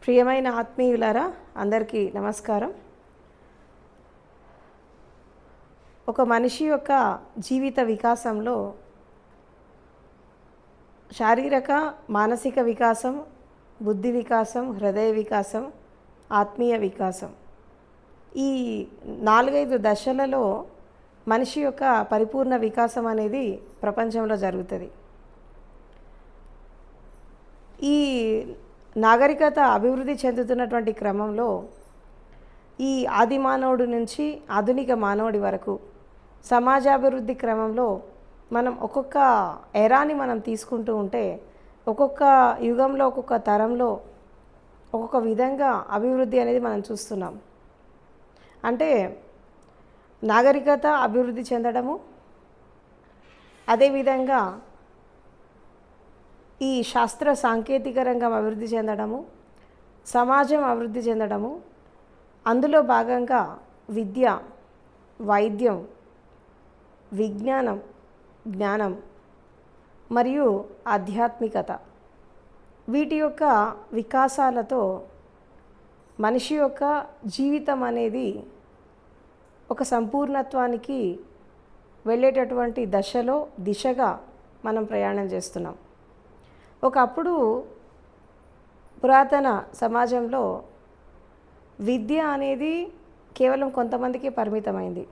ప్రియమైన ఆత్మీయులారా, అందరికీ నమస్కారం. ఒక మనిషి యొక్క జీవిత వికాసంలో శారీరక మానసిక వికాసం, బుద్ధి వికాసం, హృదయ వికాసం, ఆత్మీయ వికాసం, ఈ 4-5 దశలలో మనిషి యొక్క పరిపూర్ణ వికాసం అనేది ప్రపంచంలో జరుగుతుంది. ఈ నాగరికత అభివృద్ధి చెందుతున్నటువంటి క్రమంలో ఈ ఆది మానవుడి నుంచి ఆధునిక మానవుడి వరకు సమాజాభివృద్ధి క్రమంలో మనం ఒక్కొక్క ఎరాని మనం తీసుకుంటూ ఉంటే ఒక్కొక్క యుగంలో ఒక్కొక్క తరంలో ఒక్కొక్క విధంగా అభివృద్ధి అనేది మనం చూస్తున్నాం. అంటే నాగరికత అభివృద్ధి చెందడము, అదేవిధంగా ఈ శాస్త్ర సాంకేతిక రంగం అభివృద్ధి చెందడము, సమాజం అభివృద్ధి చెందడము, అందులో భాగంగా విద్య, వైద్యం, విజ్ఞానం, జ్ఞానం మరియు ఆధ్యాత్మికత, వీటి యొక్క వికాసాలతో మనిషి యొక్క జీవితం అనేది ఒక సంపూర్ణత్వానికి వెళ్ళేటటువంటి దిశగా మనం ప్రయాణం చేస్తున్నాం. ఒకప్పుడు పురాతన సమాజంలో విద్య అనేది కేవలం కొంతమందికి పరిమితమైంది.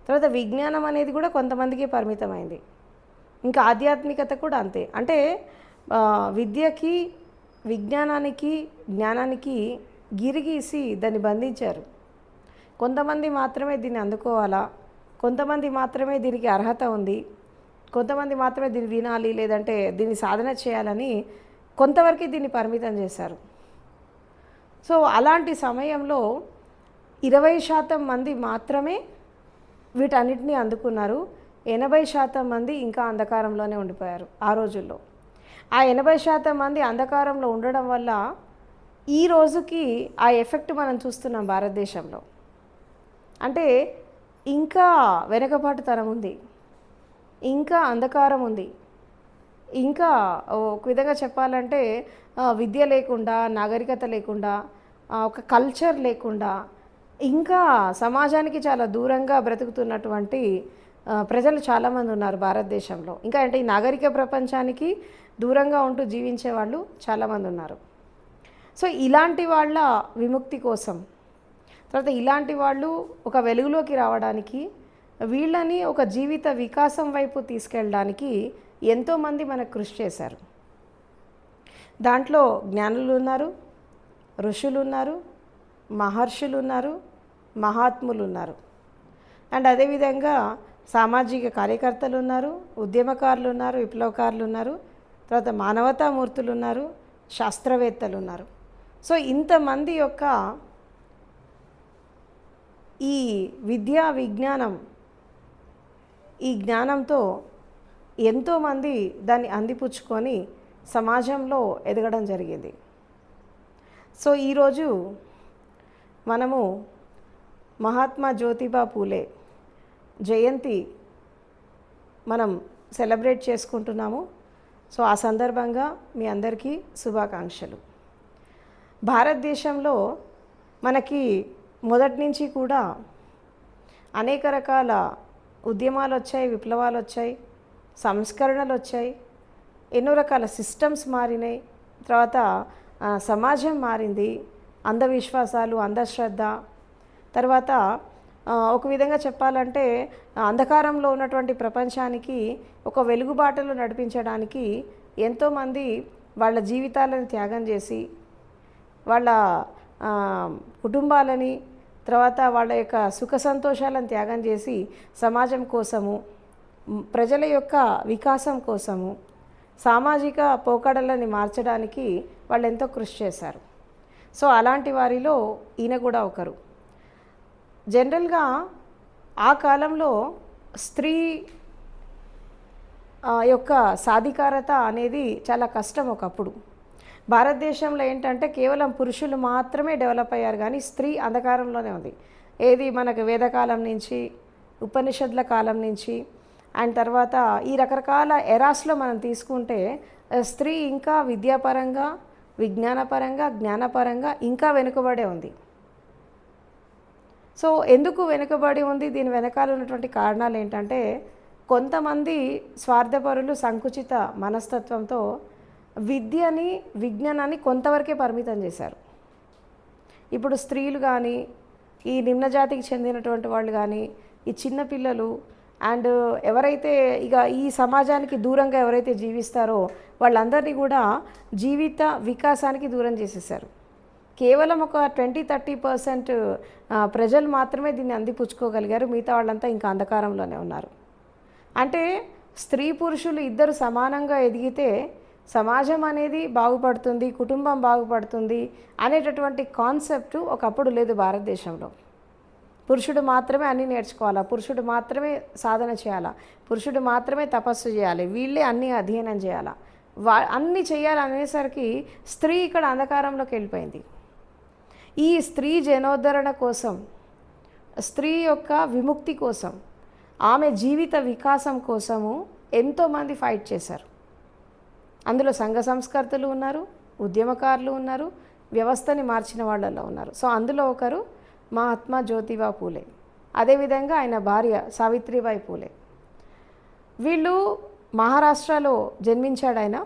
తర్వాత విజ్ఞానం అనేది కూడా కొంతమందికి పరిమితమైంది. ఇంకా ఆధ్యాత్మికత కూడా అంతే. అంటే విద్యకి, విజ్ఞానానికి, జ్ఞానానికి గిరిగీసి దాన్ని బంధించారు. కొంతమంది మాత్రమే దీన్ని అందుకోవాలా, కొంతమంది మాత్రమే దీనికి అర్హత ఉంది, కొంతమంది మాత్రమే దీన్ని వినాలి, లేదంటే దీన్ని సాధన చేయాలని కొంతవరకు దీన్ని పరిమితం చేశారు. సో అలాంటి సమయంలో 20% మంది మాత్రమే వీటన్నిటినీ అందుకున్నారు. 80% మంది ఇంకా అంధకారంలోనే ఉండిపోయారు ఆ రోజుల్లో. ఆ 80% మంది అంధకారంలో ఉండడం వల్ల ఈ రోజుకి ఆ ఎఫెక్ట్ మనం చూస్తున్నాం భారతదేశంలో. అంటే ఇంకా వెనకబాటుతనం ఉంది, ఇంకా అంధకారం ఉంది, ఇంకా ఒక విధంగా చెప్పాలంటే విద్య లేకుండా, నాగరికత లేకుండా, ఒక కల్చర్ లేకుండా, ఇంకా సమాజానికి చాలా దూరంగా బ్రతుకుతున్నటువంటి ప్రజలు చాలామంది ఉన్నారు భారతదేశంలో. ఇంకా అంటే ఈ నాగరిక ప్రపంచానికి దూరంగా ఉంటూ జీవించే వాళ్ళు చాలామంది ఉన్నారు. సో ఇలాంటి వాళ్ళ విముక్తి కోసం, తర్వాత ఇలాంటి వాళ్ళు ఒక వెలుగులోకి రావడానికి, వీళ్ళని ఒక జీవిత వికాసం వైపు తీసుకెళ్ళడానికి ఎంతోమంది మనకు కృషి చేశారు. దాంట్లో జ్ఞానులు ఉన్నారు, ఋషులు ఉన్నారు, మహర్షులు ఉన్నారు, మహాత్ములు ఉన్నారు. అండ్ అదేవిధంగా సామాజిక కార్యకర్తలు ఉన్నారు, ఉద్యమకారులు ఉన్నారు, విప్లవకారులు ఉన్నారు, తర్వాత మానవతామూర్తులు ఉన్నారు, శాస్త్రవేత్తలు ఉన్నారు. సో ఇంతమంది యొక్క ఈ విద్యా విజ్ఞానం, ఈ జ్ఞానంతో ఎంతోమంది దాన్ని అందిపుచ్చుకొని సమాజంలో ఎదగడం జరిగింది. సో ఈరోజు మనము మహాత్మా జ్యోతిబా పూలే జయంతి మనం సెలబ్రేట్ చేసుకుంటున్నాము. సో ఆ సందర్భంగా మీ అందరికీ శుభాకాంక్షలు. భారతదేశంలో మనకి మొదటి నుంచి కూడా అనేక రకాల ఉద్యమాలు వచ్చాయి, విప్లవాలు వచ్చాయి, సంస్కరణలు వచ్చాయి, ఎన్నో రకాల సిస్టమ్స్ మారినాయి, తర్వాత సమాజం మారింది, అంధవిశ్వాసాలు, అంధశ్రద్ధ, తర్వాత ఒక విధంగా చెప్పాలంటే అంధకారంలో ఉన్నటువంటి ప్రపంచానికి ఒక వెలుగుబాటలో నడిపించడానికి ఎంతోమంది వాళ్ళ జీవితాలను త్యాగం చేసి, వాళ్ళ కుటుంబాలని, తర్వాత వాళ్ళ యొక్క సుఖ సంతోషాలను త్యాగం చేసి సమాజం కోసము, ప్రజల యొక్క వికాసం కోసము, సామాజిక పోకడలని మార్చడానికి వాళ్ళు ఎంతో కృషి చేశారు. సో అలాంటి వారిలో ఈయన కూడా ఒకరు. జనరల్గా ఆ కాలంలో స్త్రీ యొక్క సాధికారత అనేది చాలా కష్టం. ఒకప్పుడు భారతదేశంలో ఏంటంటే కేవలం పురుషులు మాత్రమే డెవలప్ అయ్యారు, కానీ స్త్రీ అంధకారంలోనే ఉంది. ఏది మనకు వేదకాలం నుంచి, ఉపనిషత్తుల కాలం నుంచి, అండ్ తర్వాత ఈ రకరకాల ఎరాస్లో మనం తీసుకుంటే స్త్రీ ఇంకా విద్యాపరంగా, విజ్ఞానపరంగా, జ్ఞానపరంగా ఇంకా వెనుకబడే ఉంది. సో ఎందుకు వెనుకబడి ఉంది? దీని వెనకాల ఉన్నటువంటి కారణాలు ఏంటంటే, కొంతమంది స్వార్థపరులు సంకుచిత మనస్తత్వంతో విద్యని, విజ్ఞానాన్ని కొంతవరకే పరిమితం చేశారు. ఇప్పుడు స్త్రీలు కానీ, ఈ నిమ్నజాతికి చెందినటువంటి వాళ్ళు కానీ, ఈ చిన్నపిల్లలు అండ్ ఎవరైతే ఇక ఈ సమాజానికి దూరంగా ఎవరైతే జీవిస్తారో వాళ్ళందరినీ కూడా జీవిత వికాసానికి దూరం చేసేసారు. కేవలం ఒక 20-30% ప్రజలు మాత్రమే దీన్ని అందిపుచ్చుకోగలిగారు. మిగతా వాళ్ళంతా ఇంకా అంధకారంలోనే ఉన్నారు. అంటే స్త్రీ పురుషులు ఇద్దరు సమానంగా ఎదిగితే సమాజం అనేది బాగుపడుతుంది, కుటుంబం బాగుపడుతుంది అనేటటువంటి కాన్సెప్ట్ ఒకప్పుడు లేదు భారతదేశంలో. పురుషుడు మాత్రమే అన్నీ నేర్చుకోవాలా, పురుషుడు మాత్రమే సాధన చేయాలా, పురుషుడు మాత్రమే తపస్సు చేయాలి, వీళ్ళే అన్నీ అధ్యయనం చేయాలా, అన్నీ చేయాలనేసరికి స్త్రీ ఇక్కడ అంధకారంలోకి వెళ్ళిపోయింది. ఈ స్త్రీ జనోద్ధరణ కోసం, స్త్రీ యొక్క విముక్తి కోసం, ఆమె జీవిత వికాసం కోసము ఎంతోమంది ఫైట్ చేశారు. అందులో సంఘ సంస్కర్తలు ఉన్నారు, ఉద్యమకారులు ఉన్నారు, వ్యవస్థని మార్చిన వాళ్ళల్లో ఉన్నారు. సో అందులో ఒకరు మహాత్మా జ్యోతిబా పూలే, అదేవిధంగా ఆయన భార్య సావిత్రిబాయి పూలే. వీళ్ళు మహారాష్ట్రలో జన్మించాడు ఆయన.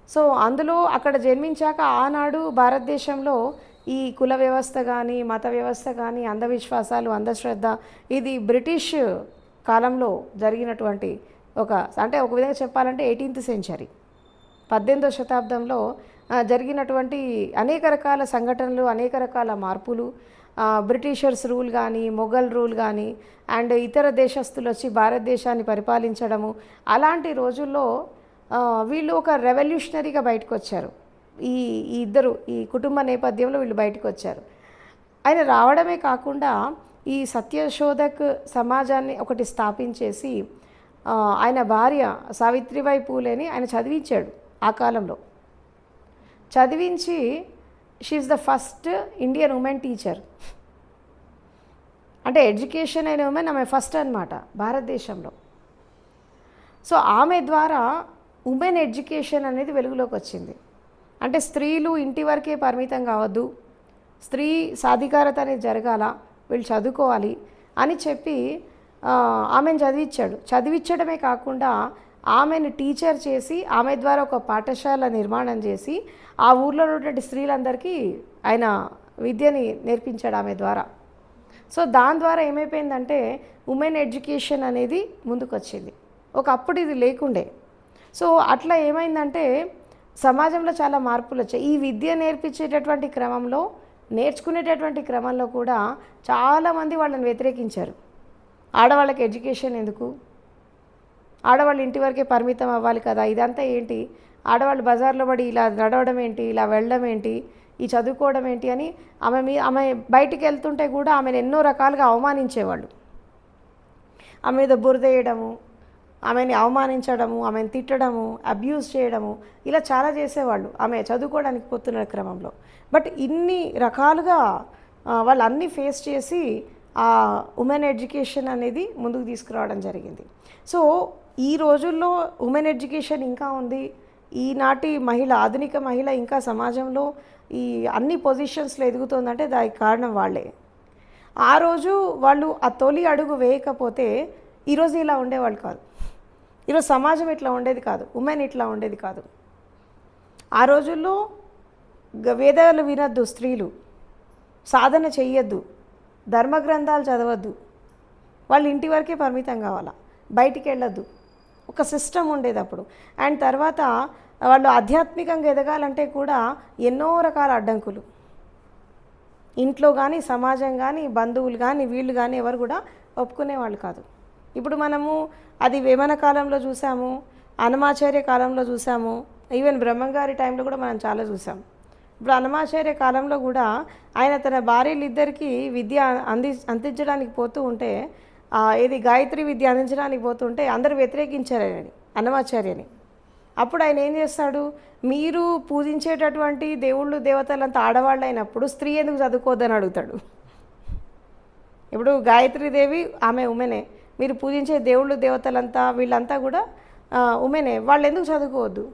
సో అందులో అక్కడ జన్మించాక ఆనాడు భారతదేశంలో ఈ కుల వ్యవస్థ కానీ, మత వ్యవస్థ కానీ, అంధవిశ్వాసాలు, అంధశ్రద్ధ, ఇది బ్రిటిష్ కాలంలో జరిగినటువంటి అంటే ఒక విధంగా చెప్పాలంటే 18th సెంచరీ, 18వ శతాబ్దంలో జరిగినటువంటి అనేక రకాల సంఘటనలు, అనేక రకాల మార్పులు, బ్రిటిషర్స్ రూల్ కానీ, మొఘల్ రూల్ కానీ అండ్ ఇతర దేశస్తులు వచ్చి భారతదేశాన్ని పరిపాలించడము, అలాంటి రోజుల్లో వీళ్ళు ఒక రెవల్యూషనరీగా బయటకు వచ్చారు. ఈ ఇద్దరు ఈ కుటుంబ నేపథ్యంలో వీళ్ళు బయటకు వచ్చారు. ఆయన రావడమే కాకుండా ఈ సత్యశోధక్ సమాజాన్ని ఒకటి స్థాపించేసి ఆయన భార్య సావిత్రిబాయి పూలేని ఆయన చదివించాడు. ఆ కాలంలో చదివించి she's the first Indian women teacher. అంటే ఎడ్యుకేషన్ అయిన ఉమెన్ ఆమె ఫస్ట్ అన్నమాట భారతదేశంలో. సో ఆమె ద్వారా ఉమెన్ ఎడ్యుకేషన్ అనేది వెలుగులోకి వచ్చింది. అంటే స్త్రీలు ఇంటి వరకే పరిమితం కావద్దు, స్త్రీ సాధికారత అనేది జరగాల, వీళ్ళు చదువుకోవాలి అని చెప్పి ఆమెను చదివించడమే కాకుండా ఆమెను టీచర్ చేసి ఆమె ద్వారా ఒక పాఠశాల నిర్మాణం చేసి ఆ ఊర్లో ఉన్నటువంటి స్త్రీలందరికీ ఆయన విద్యని నేర్పించాడు ఆమె ద్వారా. సో దాని ద్వారా ఏమైపోయిందంటే ఉమెన్ ఎడ్యుకేషన్ అనేది ముందుకు వచ్చింది. ఒకప్పుడు ఇది లేకుండే. సో అట్లా ఏమైందంటే సమాజంలో చాలా మార్పులు వచ్చాయి. ఈ విద్య నేర్పించేటటువంటి క్రమంలో, నేర్చుకునేటటువంటి క్రమంలో కూడా చాలామంది వాళ్ళని వ్యతిరేకించారు. ఆడవాళ్ళకి ఎడ్యుకేషన్ ఎందుకు, ఆడవాళ్ళు ఇంటి వరకే పరిమితం అవ్వాలి కదా, ఇదంతా ఏంటి, ఆడవాళ్ళు బజార్లో పడి ఇలా నడవడం ఏంటి, ఇలా వెళ్ళడం ఏంటి, ఈ చదువుకోవడం ఏంటి అని ఆమె బయటికి వెళ్తుంటే కూడా ఆమెను ఎన్నో రకాలుగా అవమానించేవాళ్ళు. ఆమె మీద బురద వేయడము, ఆమెని అవమానించడము, ఆమెను తిట్టడము, అబ్యూజ్ చేయడము, ఇలా చాలా చేసేవాళ్ళు ఆమె చదువుకోవడానికి పోతున్న క్రమంలో. బట్ ఇన్ని రకాలుగా వాళ్ళు అన్నీ ఫేస్ చేసి ఆ ఉమెన్ ఎడ్యుకేషన్ అనేది ముందుకు తీసుకురావడం జరిగింది. సో ఈ రోజుల్లో ఉమెన్ ఎడ్యుకేషన్ ఇంకా ఉంది. ఈనాటి మహిళ, ఆధునిక మహిళ ఇంకా సమాజంలో ఈ అన్ని పొజిషన్స్లో ఎదుగుతుందంటే దానికి కారణం వాళ్ళే. ఆ రోజు వాళ్ళు ఆ తొలి అడుగు వేయకపోతే ఈరోజు ఇలా ఉండేవాళ్ళు కాదు, ఈరోజు సమాజం ఇట్లా ఉండేది కాదు, ఉమెన్ ఇట్లా ఉండేది కాదు. ఆ రోజుల్లో వేదాలు వినొద్దు స్త్రీలు, సాధన చెయ్యొద్దు, ధర్మగ్రంథాలు చదవద్దు, వాళ్ళు ఇంటి వరకే పరిమితం కావాలా, బయటికి వెళ్ళొద్దు, ఒక సిస్టమ్ ఉండేది అప్పుడు. అండ్ తర్వాత వాళ్ళు ఆధ్యాత్మికంగా ఎదగాలంటే కూడా ఎన్నో రకాల అడ్డంకులు, ఇంట్లో కానీ, సమాజం కానీ, బంధువులు కానీ, వీళ్ళు కానీ ఎవరు కూడా ఒప్పుకునేవాళ్ళు కాదు. ఇప్పుడు మనము అది వేమన కాలంలో చూసాము, అన్నమాచార్య కాలంలో చూసాము, ఈవెన్ బ్రహ్మంగారి టైంలో కూడా మనం చాలా చూసాం. ఇప్పుడు అన్నమాచార్య కాలంలో కూడా ఆయన తన భార్యలిద్దరికీ విద్య అందించడానికి పోతూ ఉంటే, ఏది గాయత్రి విద్య అందించడానికి పోతుంటే అందరూ వ్యతిరేకించారని అన్నమాచార్యని. అప్పుడు ఆయన ఏం చేస్తాడు, మీరు పూజించేటటువంటి దేవుళ్ళు దేవతలంతా ఆడవాళ్ళు అయినప్పుడు స్త్రీ ఎందుకు చదువుకోవద్దని అడుగుతాడు. ఇప్పుడు గాయత్రీదేవి ఆమె ఉమెనే, మీరు పూజించే దేవుళ్ళు దేవతలంతా వీళ్ళంతా కూడా ఉమెనే, వాళ్ళు ఎందుకు చదువుకోవద్దు,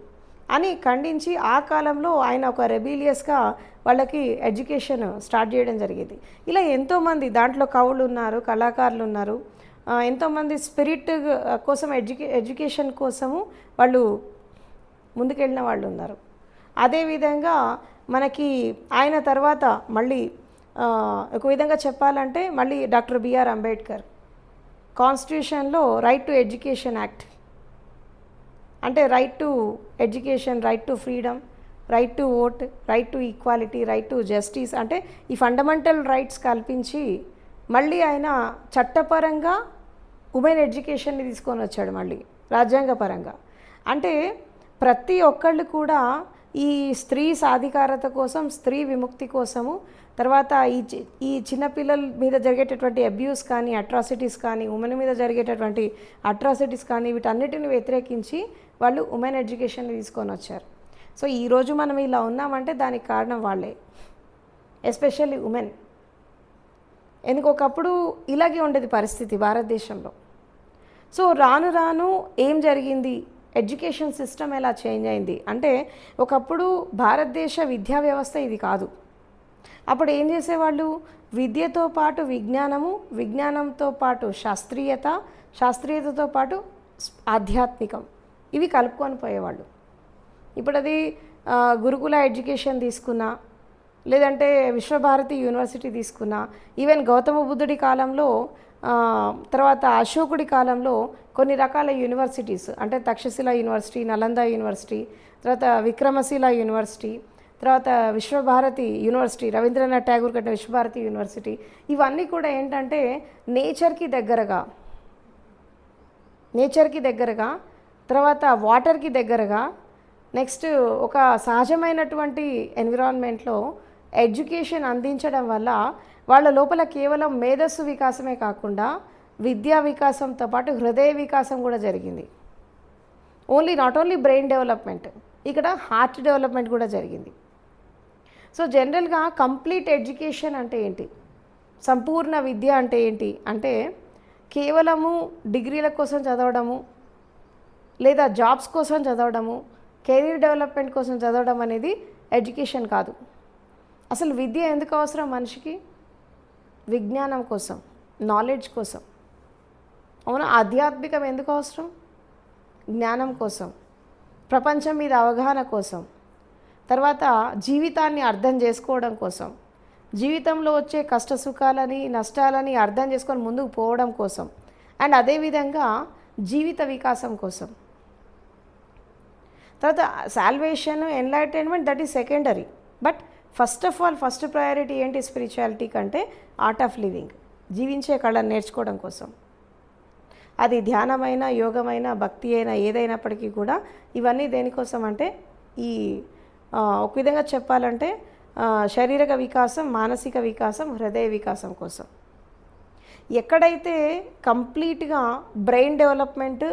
అని ఖండించి ఆ కాలంలో ఆయన ఒక రెబీలియస్గా వాళ్ళకి ఎడ్యుకేషన్ స్టార్ట్ చేయడం జరిగింది. ఇలా ఎంతోమంది దాంట్లో కవులు ఉన్నారు, కళాకారులు ఉన్నారు, ఎంతోమంది స్పిరిట్ కోసం ఎడ్యుకేషన్ కోసము వాళ్ళు ముందుకెళ్ళిన వాళ్ళు ఉన్నారు. అదేవిధంగా మనకి ఆయన తర్వాత మళ్ళీ ఒక విధంగా చెప్పాలంటే మళ్ళీ డాక్టర్ బిఆర్ అంబేద్కర్ కాన్స్టిట్యూషన్లో రైట్ టు ఎడ్యుకేషన్ యాక్ట్, అంటే right to education, right to freedom, right to vote, right to equality, right to justice, అంటే ఈ ఫండమెంటల్ రైట్స్ కల్పించి మళ్ళీ ఆయన చట్టపరంగా ఉమెన్ ఎడ్యుకేషన్ని తీసుకొని వచ్చాడు మళ్ళీ రాజ్యాంగపరంగా. అంటే ప్రతి ఒక్కళ్ళు కూడా ఈ స్త్రీ సాధికారత కోసం, స్త్రీ విముక్తి కోసము, తర్వాత ఈ చిన్నపిల్లల మీద జరిగేటటువంటి అబ్యూస్ కానీ, అట్రాసిటీస్ కానీ, ఉమెన్ మీద జరిగేటటువంటి అట్రాసిటీస్ కానీ వీటన్నిటిని వ్యతిరేకించి వాళ్ళు ఉమెన్ ఎడ్యుకేషన్ని తీసుకొని వచ్చారు. సో ఈరోజు మనం ఇలా ఉన్నామంటే దానికి కారణం వాళ్ళే, ఎస్పెషల్లీ ఉమెన్. ఎందుకు ఒకప్పుడు ఇలాగే ఉండేది పరిస్థితి భారతదేశంలో. సో రాను రాను ఏం జరిగింది, ఎడ్యుకేషన్ సిస్టమ్ ఎలా చేంజ్ అయింది అంటే, ఒకప్పుడు భారతదేశ విద్యా వ్యవస్థ ఇది కాదు. అప్పుడు ఏం చేసేవాళ్ళు, విద్యతో పాటు విజ్ఞానము, విజ్ఞానంతో పాటు శాస్త్రీయత, శాస్త్రీయతతో పాటు ఆధ్యాత్మికం, ఇవి కలుపుకొని పోయేవాళ్ళు. ఇప్పుడు అది గురుకుల ఎడ్యుకేషన్ తీసుకున్నా, లేదంటే విశ్వభారతి యూనివర్సిటీ తీసుకున్నా, ఈవెన్ గౌతమ బుద్ధుడి కాలంలో, తర్వాత అశోకుడి కాలంలో కొన్ని రకాల యూనివర్సిటీస్, అంటే తక్షశిల యూనివర్సిటీ, నలంద యూనివర్సిటీ, తర్వాత విక్రమశిల యూనివర్సిటీ, తర్వాత విశ్వభారతి యూనివర్సిటీ, రవీంద్రనాథ్ ఠాగూర్ కట్టిన విశ్వభారతి యూనివర్సిటీ, ఇవన్నీ కూడా ఏంటంటే నేచర్కి దగ్గరగా, తర్వాత వాటర్కి దగ్గరగా, నెక్స్ట్ ఒక సహజమైనటువంటి ఎన్విరాన్మెంట్లో ఎడ్యుకేషన్ అందించడం వల్ల వాళ్ళ లోపల కేవలం మేధస్సు వికాసమే కాకుండా విద్యా వికాసంతో పాటు హృదయ వికాసం కూడా జరిగింది. నాట్ ఓన్లీ బ్రెయిన్ డెవలప్మెంట్, ఇక్కడ హార్ట్ డెవలప్మెంట్ కూడా జరిగింది. సో జనరల్గా కంప్లీట్ ఎడ్యుకేషన్ అంటే ఏంటి, సంపూర్ణ విద్య అంటే ఏంటి అంటే, కేవలము డిగ్రీల కోసం చదవడము, లేదా జాబ్స్ కోసం చదవడము, కెరీర్ డెవలప్మెంట్ కోసం చదవడం అనేది ఎడ్యుకేషన్ కాదు. అసలు విద్య ఎందుకు అవసరం మనిషికి? విజ్ఞానం కోసం, నాలెడ్జ్ కోసం, అవునా. ఆధ్యాత్మికం ఎందుకు అవసరం? జ్ఞానం కోసం, ప్రపంచం మీద అవగాహన కోసం, తర్వాత జీవితాన్ని అర్థం చేసుకోవడం కోసం, జీవితంలో వచ్చే కష్ట సుఖాలని, నష్టాలని అర్థం చేసుకొని ముందుకు పోవడం కోసం, అండ్ అదేవిధంగా జీవిత వికాసం కోసం. తర్వాత salvation, enlightenment, that is secondary. But first of all first priority ఏంటి స్పిరిచువాలిటీ కంటే? ఆర్ట్ ఆఫ్ లివింగ్, జీవించే కళను నేర్చుకోవడం కోసం. అది ధ్యానమైన, యోగమైన, భక్తి అయినా ఏదైనప్పటికీ కూడా ఇవన్నీ దేనికోసం అంటే, ఈ ఒక విధంగా చెప్పాలంటే శారీరక వికాసం, మానసిక వికాసం, హృదయ వికాసం కోసం. ఎక్కడైతే కంప్లీట్గా బ్రెయిన్ డెవలప్మెంట్,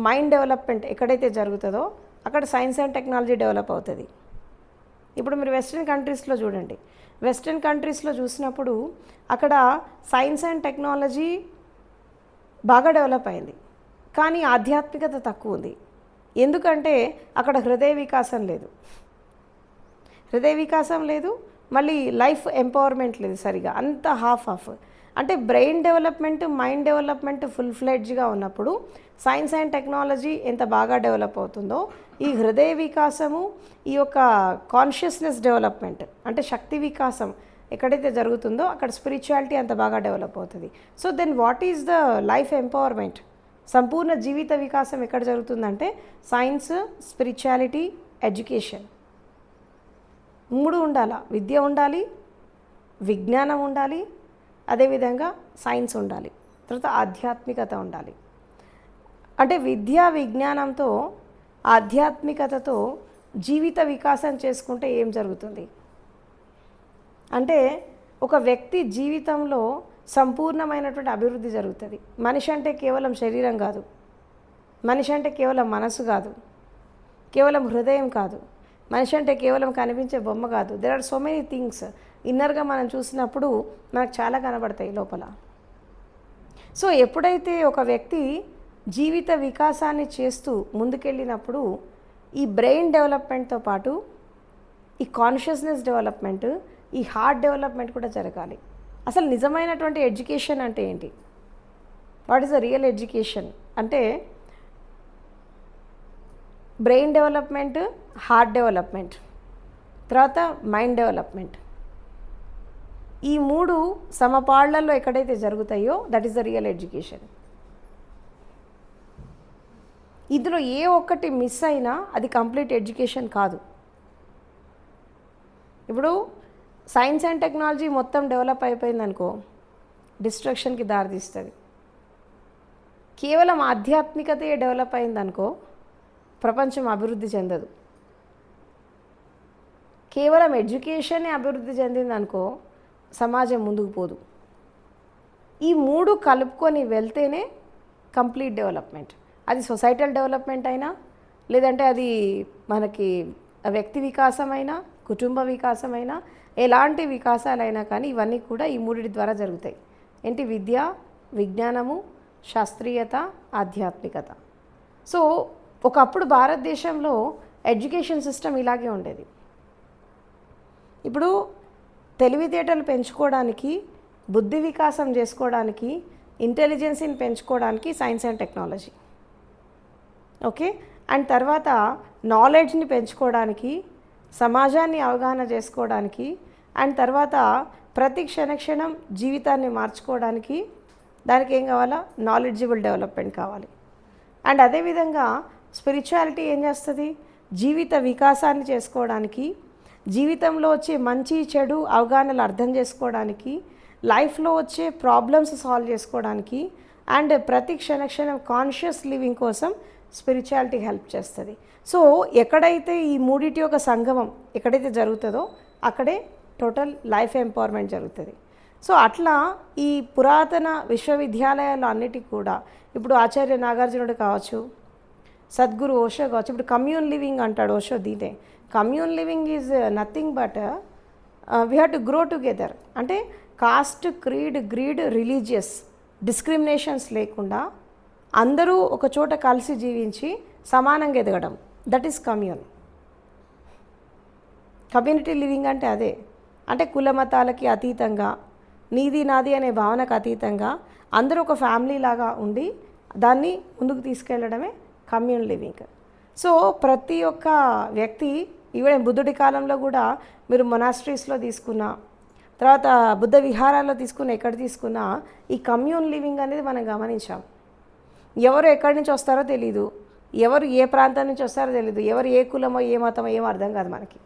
మైండ్ డెవలప్మెంట్ ఎక్కడైతే జరుగుతుందో అక్కడ సైన్స్ అండ్ టెక్నాలజీ డెవలప్ అవుతుంది. ఇప్పుడు మీరు వెస్ట్రన్ కంట్రీస్లో చూడండి, వెస్ట్రన్ కంట్రీస్లో చూసినప్పుడు అక్కడ సైన్స్ అండ్ టెక్నాలజీ బాగా డెవలప్ అయింది, కానీ ఆధ్యాత్మికత తక్కువ ఉంది. ఎందుకంటే అక్కడ హృదయ వికాసం లేదు, మళ్ళీ లైఫ్ ఎంపవర్మెంట్ లేదు సరిగా, అంత హాఫ్. అంటే brain development, mind development full ఫ్లెడ్జ్గా ఉన్నప్పుడు సైన్స్ అండ్ టెక్నాలజీ ఎంత బాగా డెవలప్ అవుతుందో, ఈ హృదయ వికాసము, ఈ యొక్క కాన్షియస్నెస్ డెవలప్మెంట్ అంటే శక్తి వికాసం ఎక్కడైతే జరుగుతుందో అక్కడ స్పిరిచువాలిటీ అంత బాగా డెవలప్ అవుతుంది. So then what is the life empowerment? సంపూర్ణ జీవిత వికాసం ఎక్కడ జరుగుతుందంటే సైన్స్, స్పిరిచువాలిటీ, ఎడ్యుకేషన్, మూడు ఉండాలి. విద్య ఉండాలి, విజ్ఞానం ఉండాలి, అదేవిధంగా సైన్స్ ఉండాలి, తర్వాత ఆధ్యాత్మికత ఉండాలి. అంటే విద్యా విజ్ఞానంతో, ఆధ్యాత్మికతతో జీవిత వికాసం చేసుకుంటే ఏం జరుగుతుంది అంటే, ఒక వ్యక్తి జీవితంలో సంపూర్ణమైనటువంటి అభివృద్ధి జరుగుతుంది. మనిషి అంటే కేవలం శరీరం కాదు, మనిషి అంటే కేవలం మనసు కాదు, కేవలం హృదయం కాదు, మనిషి అంటే కేవలం కనిపించే బొమ్మ కాదు. There are so many things ఇన్నర్గా మనం చూసినప్పుడు మనకు చాలా కనబడతాయి లోపల. సో ఎప్పుడైతే ఒక వ్యక్తి జీవిత వికాసాన్ని చేస్తూ ముందుకెళ్ళినప్పుడు ఈ బ్రెయిన్ డెవలప్మెంట్తో పాటు ఈ కాన్షియస్నెస్ డెవలప్మెంట్, ఈ హార్ట్ డెవలప్మెంట్ కూడా జరగాలి. అసలు నిజమైనటువంటి ఎడ్యుకేషన్ అంటే ఏంటి? What is the real education అంటే బ్రెయిన్ డెవలప్మెంట్, హార్ట్ డెవలప్మెంట్, తర్వాత మైండ్ డెవలప్మెంట్. ఈ 3 సమపాళ్లలో ఎక్కడైతే జరుగుతాయో that is the real education. ఇందులో ఏ ఒక్కటి మిస్ అయినా అది కంప్లీట్ ఎడ్యుకేషన్ కాదు. ఇప్పుడు సైన్స్ అండ్ టెక్నాలజీ మొత్తం డెవలప్ అయిపోయిందనుకో డిస్ట్రక్షన్కి దారితీస్తుంది. కేవలం ఆధ్యాత్మికతే డెవలప్ అయిందనుకో ప్రపంచం అభివృద్ధి చెందదు. కేవలం ఎడ్యుకేషనే అభివృద్ధి చెందిందనుకో సమాజం ముందుకు పోదు. ఈ 3 కలుపుకొని వెళ్తేనే కంప్లీట్ డెవలప్మెంట్. అది సొసైటల్ డెవలప్మెంట్ అయినా, లేదంటే అది మనకి వ్యక్తి వికాసమైనా, కుటుంబ వికాసమైనా, ఎలాంటి వికాసాలైనా కానీ ఇవన్నీ కూడా ఈ 3 ద్వారా జరుగుతాయి. ఏంటి? విద్య, విజ్ఞానము, శాస్త్రీయత, ఆధ్యాత్మికత. సో ఒకప్పుడు భారతదేశంలో ఎడ్యుకేషన్ సిస్టమ్ ఇలాగే ఉండేది. ఇప్పుడు తెలివితేటలు పెంచుకోవడానికి, బుద్ధి వికాసం చేసుకోవడానికి, ఇంటెలిజెన్సీని పెంచుకోవడానికి science and technology, okay. And తర్వాత నాలెడ్జ్ని పెంచుకోవడానికి, సమాజాన్ని అవగాహన చేసుకోవడానికి, అండ్ తర్వాత ప్రతి క్షణక్షణం జీవితాన్ని మార్చుకోవడానికి దానికి ఏం కావాలా? నాలెడ్జబుల్ డెవలప్మెంట్ కావాలి. అండ్ అదేవిధంగా స్పిరిచువాలిటీ ఏం చేస్తుంది? జీవిత వికాసాన్ని చేసుకోవడానికి, జీవితంలో వచ్చే మంచి చెడు అవగాహనలు అర్థం చేసుకోవడానికి, లైఫ్లో వచ్చే ప్రాబ్లమ్స్ సాల్వ్ చేసుకోవడానికి, అండ్ ప్రతి క్షణక్షణం కాన్షియస్ లివింగ్ కోసం స్పిరిచువాలిటీ హెల్ప్ చేస్తుంది. సో ఎక్కడైతే ఈ 3 యొక్క సంగమం ఎక్కడైతే జరుగుతుందో అక్కడే టోటల్ లైఫ్ ఎంపవర్మెంట్ జరుగుతుంది. సో అట్లా ఈ పురాతన విశ్వవిద్యాలయాలు అన్నిటికీ కూడా ఇప్పుడు ఆచార్య నాగార్జునుడు కావచ్చు, సద్గురు ఓషో కావచ్చు, ఇప్పుడు కమ్యూన్ లివింగ్ అంటాడు ఓషో. దీనే commune living is nothing but we have to grow together. అంటే caste, creed, greed, religious discriminations లేకుండా అందరూ ఒక చోట కలిసి జీవించి సమానంగా ఎదగడం, that is commune. Community living అంటే అదే. అంటే కుల మతాలకి అతీతంగా, నీది నాది అనే భావనకు అతీతంగా అందరూ ఒక ఫ్యామిలీ లాగా ఉండి దాన్ని ముందుకు తీసుకెళ్లడమే కమ్యూన్ లివింగ్. సో ప్రతి ఒక్క వ్యక్తి, ఈవెన్ బుద్ధుడి కాలంలో కూడా మీరు మొనాస్ట్రీస్లో తీసుకున్నా, తర్వాత బుద్ధ విహారాల్లో తీసుకున్న, ఎక్కడ తీసుకున్నా ఈ కమ్యూన్ లివింగ్ అనేది మనం గమనించాం. ఎవరు ఎక్కడి నుంచి వస్తారో తెలీదు, ఎవరు ఏ ప్రాంతం నుంచి వస్తారో తెలీదు, ఎవరు ఏ కులమో ఏ మతమో ఏమో అర్థం కాదు మనకి.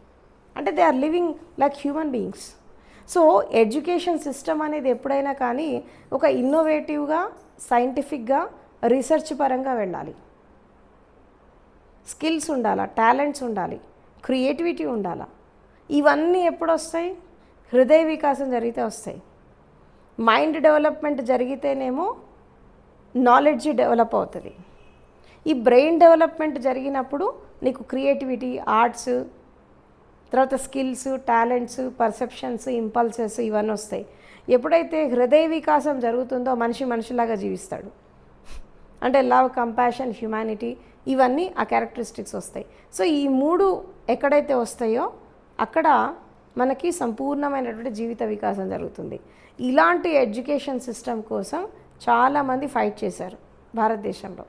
అంటే they are living like human beings. So education system అనేది ఎప్పుడైనా కానీ ఒక ఇన్నోవేటివ్గా, సైంటిఫిక్గా, రీసెర్చ్ పరంగా వెళ్ళాలి. స్కిల్స్ ఉండాలా, టాలెంట్స్ ఉండాలి, క్రియేటివిటీ ఉండాలా. ఇవన్నీ ఎప్పుడు వస్తాయి? హృదయ వికాసం జరిగితే వస్తాయి. మైండ్ డెవలప్మెంట్ జరిగితేనేమో నాలెడ్జ్ డెవలప్ అవుతుంది. ఈ బ్రెయిన్ డెవలప్మెంట్ జరిగినప్పుడు నీకు క్రియేటివిటీ, ఆర్ట్స్, తర్వాత స్కిల్స్, టాలెంట్స్, పర్సెప్షన్స్, ఇంపల్సెస్ ఇవన్నీ వస్తాయి. ఎప్పుడైతే హృదయ వికాసం జరుగుతుందో మనిషిలాగా జీవిస్తాడు. అంటే లవ్, కంపాషన్, హ్యుమానిటీ ఇవన్నీ ఆ క్యారెక్టరిస్టిక్స్ వస్తాయి. సో ఈ 3 ఎక్కడైతే వస్తాయో అక్కడ మనకి సంపూర్ణమైనటువంటి జీవిత వికాసం జరుగుతుంది. ఇలాంటి ఎడ్యుకేషన్ సిస్టమ్ కోసం చాలామంది ఫైట్ చేశారు భారతదేశంలో.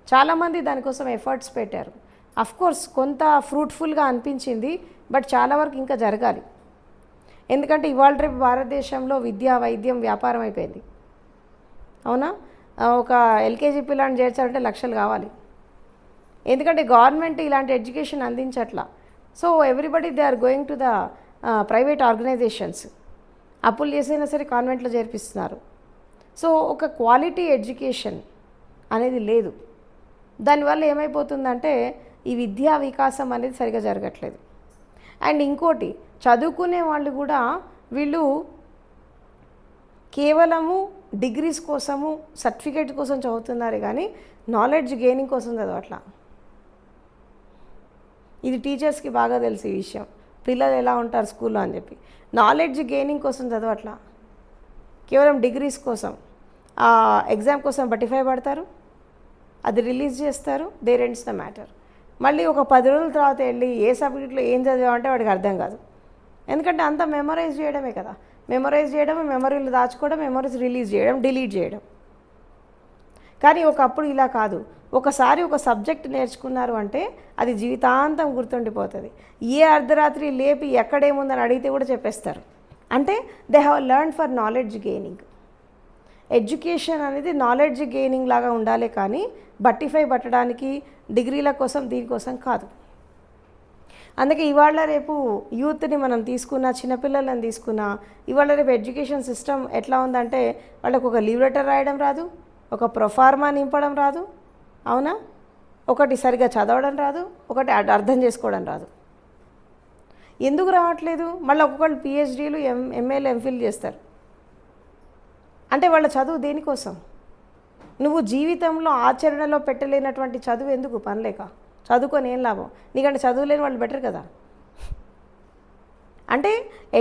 చాలామంది దానికోసం ఎఫర్ట్స్ పెట్టారు. అఫ్కోర్స్ కొంత ఫ్రూట్ఫుల్గా అనిపించింది, బట్ చాలా వరకు ఇంకా జరగాలి. ఎందుకంటే ఇవాళ రేపు భారతదేశంలో విద్య, వైద్యం వ్యాపారం అయిపోయింది. అవునా? ఒక ఎల్కేజీ పిల్లని చేర్చాలంటే లక్షలు కావాలి. ఎందుకంటే గవర్నమెంట్ ఇలాంటి ఎడ్యుకేషన్ అందించట్లా. So everybody they are going to the private organizations. అప్పులు చేసైనా సరే కాన్వెంట్లో చేర్పిస్తున్నారు. సో ఒక క్వాలిటీ ఎడ్యుకేషన్ అనేది లేదు. దానివల్ల ఏమైపోతుందంటే ఈ విద్యా వికాసం అనేది సరిగా జరగట్లేదు. అండ్ ఇంకోటి, చదువుకునే వాళ్ళు కూడా వీళ్ళు కేవలము డిగ్రీస్ కోసము, సర్టిఫికేట్ కోసం చదువుతున్నారు కానీ నాలెడ్జ్ గెయినింగ్ కోసం చదవట్లా. ఇది టీచర్స్కి బాగా తెలుసు ఈ విషయం, పిల్లలు ఎలా ఉంటారు స్కూల్లో అని చెప్పి. నాలెడ్జ్ గెయినింగ్ కోసం చదవట్లా, కేవలం డిగ్రీస్ కోసం, ఎగ్జామ్ కోసం బటిఫై పడతారు, అది రిలీజ్ చేస్తారు, దే ఎండ్స్ ద మ్యాటర్. మళ్ళీ ఒక 10 రోజుల తర్వాత వెళ్ళి ఏ సబ్జెక్ట్లో ఏం చదివామంటే వాడికి అర్థం కాదు. ఎందుకంటే అంతా మెమరైజ్ చేయడమే కదా, మెమరైజ్ చేయడం, మెమరీలు దాచుకోవడం, మెమరీస్ రిలీజ్ చేయడం, డిలీట్ చేయడం. కానీ ఒకప్పుడు ఇలా కాదు. ఒకసారి ఒక సబ్జెక్ట్ నేర్చుకున్నారు అంటే అది జీవితాంతం గుర్తుండిపోతుంది. ఏ అర్ధరాత్రి లేపి ఎక్కడేముందని అడిగితే కూడా చెప్పేస్తారు. అంటే they have learn for knowledge gaining. Education అనేది నాలెడ్జ్ గెయినింగ్ లాగా ఉండాలి, కానీ బట్టిఫై పట్టడానికి డిగ్రీల కోసం దీనికోసం కాదు. అందుకే ఇవాళ రేపు యూత్ని మనం తీసుకున్నా, చిన్నపిల్లలను తీసుకున్నా, ఇవాళ రేపు ఎడ్యుకేషన్ సిస్టమ్ ఎట్లా ఉందంటే వాళ్ళకు ఒక లీవ్ లెటర్ రాయడం రాదు, ఒక ప్రొఫార్మా నింపడం రాదు, అవునా, ఒకటి సరిగా చదవడం రాదు, ఒకటి అర్థం చేసుకోవడం రాదు. ఎందుకు రావట్లేదు? మళ్ళీ ఒక్కొక్కళ్ళు పిహెచ్డీలు, ఎంఏలు, ఎంఫిల్ చేస్తారు. అంటే వాళ్ళ చదువు దేనికోసం? నువ్వు జీవితంలో ఆచరణలో పెట్టలేనటువంటి చదువు ఎందుకు? పనిలేక చదువుకొని ఏం లాభం? నీకంటే చదువులేని వాళ్ళు బెటర్ కదా. అంటే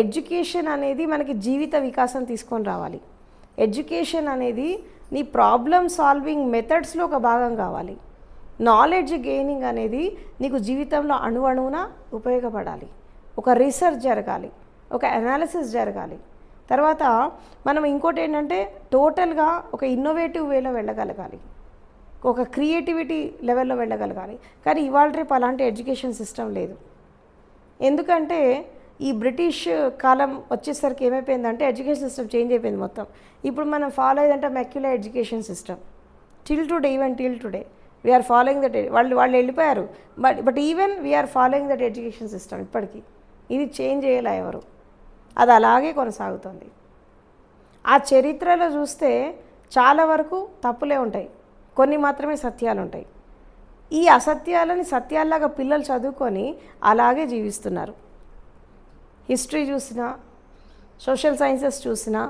ఎడ్యుకేషన్ అనేది మనకి జీవిత వికాసం తీసుకొని రావాలి. ఎడ్యుకేషన్ అనేది నీ ప్రాబ్లమ్ సాల్వింగ్ మెథడ్స్లో ఒక భాగం కావాలి. నాలెడ్జ్ గెయినింగ్ అనేది నీకు జీవితంలో అణువణువున ఉపయోగపడాలి. ఒక రీసెర్చ్ జరగాలి, ఒక అనాలిసిస్ జరగాలి. తర్వాత మనం ఇంకోటి ఏంటంటే టోటల్గా ఒక ఇన్నోవేటివ్ వేలో వెళ్ళగలగాలి, ఒక క్రియేటివిటీ లెవెల్లో వెళ్ళగలగాలి. కానీ ఇవాళ రేపు అలాంటి ఎడ్యుకేషన్ సిస్టమ్ లేదు. ఎందుకంటే ఈ బ్రిటిష్ కాలం వచ్చేసరికి ఏమైపోయిందంటే ఎడ్యుకేషన్ సిస్టమ్ చేంజ్ అయిపోయింది మొత్తం. ఇప్పుడు మనం ఫాలో అయ్యేదంటే Macaulay education system. Till today, even till today we're following that. వాళ్ళు వెళ్ళిపోయారు, but even we're following that education system ఇప్పటికీ. ఇది చేంజ్ చేయలే ఎవరు, అది అలాగే కొనసాగుతుంది. ఆ చరిత్రలో చూస్తే చాలా వరకు తప్పులే ఉంటాయి, కొన్ని మాత్రమే సత్యాలు ఉంటాయి. ఈ అసత్యాలని సత్యాల్లాగా పిల్లలు చదువుకొని అలాగే జీవిస్తున్నారు. హిస్టరీ చూసినా, సోషల్ సైన్సెస్ చూసినా,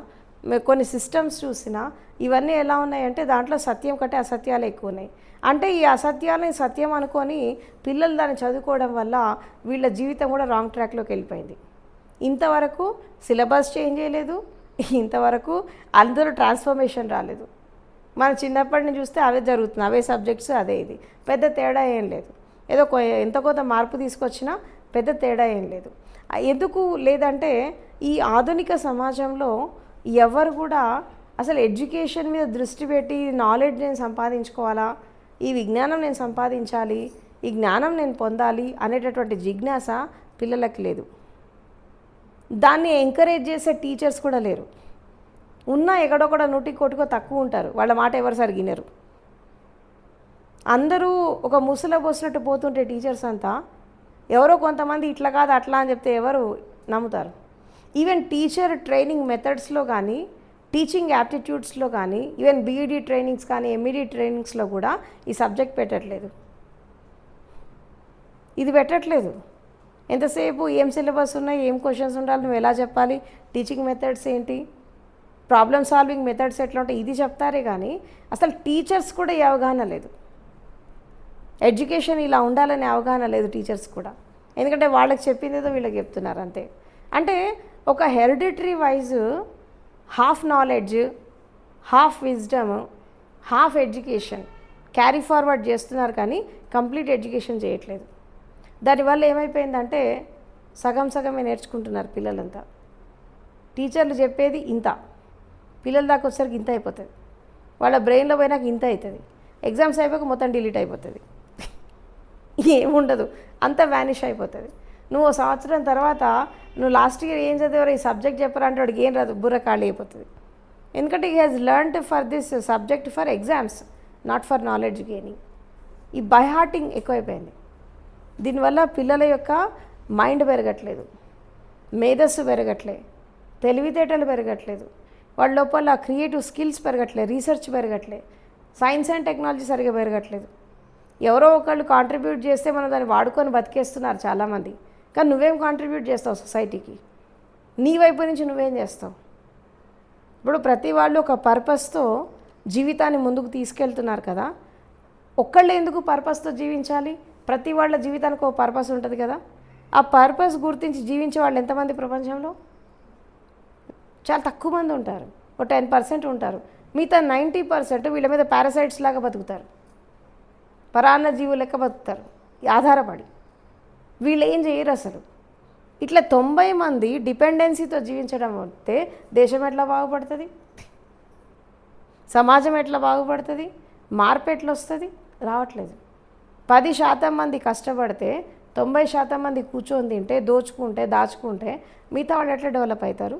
కొన్ని సిస్టమ్స్ చూసినా ఇవన్నీ ఎలా ఉన్నాయంటే దాంట్లో సత్యం కంటే అసత్యాలు ఎక్కువ ఉన్నాయి. అంటే ఈ అసత్యాలని సత్యం అనుకొని పిల్లలు దాన్ని చదువుకోవడం వల్ల వీళ్ళ జీవితం కూడా రాంగ్ ట్రాక్లోకి వెళ్ళిపోయింది. ఇంతవరకు సిలబస్ చేంజ్ చేయలేదు, ఇంతవరకు అందరూ ట్రాన్స్ఫర్మేషన్ రాలేదు. మన చిన్నప్పటి నుంచి చూస్తే అవే జరుగుతుంది, అవే సబ్జెక్ట్స్, అదే ఇది, పెద్ద తేడా ఏం లేదు. ఏదో ఎంత కొంత మార్పు తీసుకొచ్చినా పెద్ద తేడా ఏం లేదు. ఎందుకు లేదంటే ఈ ఆధునిక సమాజంలో ఎవరు కూడా అసలు ఎడ్యుకేషన్ మీద దృష్టి పెట్టి నాలెడ్జ్ నేను సంపాదించుకోవాలా, ఈ విజ్ఞానం నేను సంపాదించాలి, ఈ జ్ఞానం నేను పొందాలి అనేటటువంటి జిజ్ఞాస పిల్లలకు లేదు. దాన్ని ఎంకరేజ్ చేసే టీచర్స్ కూడా లేరు. ఉన్నా ఎక్కడొక్కడ నూటికి కొట్టుకో తక్కువ ఉంటారు, వాళ్ళ మాట ఎవరు సరిగినరు. అందరూ ఒక ముసల పోసినట్టు పోతుంటే టీచర్స్ అంతా ఎవరో కొంతమంది ఇట్లా కాదు అట్లా అని చెప్తే ఎవరు నమ్ముతారు? ఈవెన్ టీచర్ ట్రైనింగ్ మెథడ్స్లో కానీ, టీచింగ్ యాప్టిట్యూడ్స్లో కానీ, ఈవెన్ బీఈడీ ట్రైనింగ్స్ కానీ, ఎంఈడీ ట్రైనింగ్స్లో కూడా ఈ సబ్జెక్ట్ పెట్టట్లేదు. ఇది పెట్టట్లేదు. ఎంతసేపు ఏం సిలబస్ ఉన్నాయి, ఏం క్వశ్చన్స్ ఉండాలి, నువ్వు ఎలా చెప్పాలి, టీచింగ్ మెథడ్స్ ఏంటి, ప్రాబ్లమ్ సాల్వింగ్ మెథడ్స్ ఎట్లా ఉంటాయి, ఇది చెప్తారే కానీ అసలు టీచర్స్ కూడా ఈ అవగాహన లేదు. ఎడ్యుకేషన్ ఇలా ఉండాలనే అవగాహన లేదు టీచర్స్ కూడా. ఎందుకంటే వాళ్ళకి చెప్పిందేదో వీళ్ళకి చెప్తున్నారు అంతే. అంటే ఒక hereditary wise half knowledge, half wisdom, half education carry forward చేస్తున్నారు, కానీ కంప్లీట్ ఎడ్యుకేషన్ చేయట్లేదు. దానివల్ల ఏమైపోయిందంటే సగం సగమే నేర్చుకుంటున్నారు పిల్లలంతా. టీచర్లు చెప్పేది ఇంత, పిల్లల దాకా వచ్చేసరికి ఇంత అయిపోతుంది, వాళ్ళ బ్రెయిన్లో పోయినాక ఇంత అవుతుంది, ఎగ్జామ్స్ అయిపోయాక మొత్తం డిలీట్ అయిపోతుంది, ఏముండదు, అంతా వ్యానిష్ అయిపోతుంది. నువ్వు సంవత్సరం తర్వాత నువ్వు లాస్ట్ ఇయర్ ఏం చదివారో ఈ సబ్జెక్ట్ చెప్పరా అంటే వాడికి ఏం రాదు, బుర్ర ఖాళీ అయిపోతుంది. ఎందుకంటే he has learned for this subject for exams, not for knowledge gaining. ఈ బై హార్టింగ్ ఎక్కువైపోయింది. దీనివల్ల పిల్లల యొక్క మైండ్ పెరగట్లేదు, మేధస్సు పెరగట్లేదు, తెలివితేటలు పెరగట్లేదు, వాళ్ళ లోపల క్రియేటివ్ స్కిల్స్ పెరగట్లేదు, రీసెర్చ్ పెరగట్లేదు, సైన్స్ అండ్ టెక్నాలజీ సరిగా పెరగట్లేదు. ఎవరో ఒకళ్ళు కాంట్రిబ్యూట్ చేస్తే మనం దాన్ని వాడుకొని బతికేస్తున్నారు చాలామంది. కానీ నువ్వేం కాంట్రిబ్యూట్ చేస్తావు సొసైటీకి? నీ వైపు నుంచి నువ్వేం చేస్తావు? ఇప్పుడు ప్రతి వాళ్ళు ఒక పర్పస్తో జీవితాన్ని ముందుకు తీసుకెళ్తున్నారు కదా. ఒక్కళ్ళు ఎందుకు పర్పస్తో జీవించాలి? ప్రతి వాళ్ళ జీవితానికి ఒక పర్పస్ ఉంటుంది కదా. ఆ పర్పస్ గుర్తించి జీవించే వాళ్ళు ఎంతమంది ప్రపంచంలో? చాలా తక్కువ మంది ఉంటారు, ఒక 10% ఉంటారు. మిగతా 90% వీళ్ళ మీద పారాసైట్స్ లాగా బతుకుతారు, పరాన్న జీవులు లెక్క బతుకుతారు. ఆధారపడి. వీళ్ళు ఏం చేయరు అసలు. ఇట్లా 90 మంది డిపెండెన్సీతో జీవించడం వస్తే దేశం ఎట్లా బాగుపడుతుంది, సమాజం ఎట్లా బాగుపడుతుంది, మార్పు ఎట్లా వస్తుంది? రావట్లేదు. 10% మంది కష్టపడితే 90% మంది కూర్చొని తింటే, దోచుకుంటే, దాచుకుంటే మిగతా వాళ్ళు ఎట్లా డెవలప్ అవుతారు?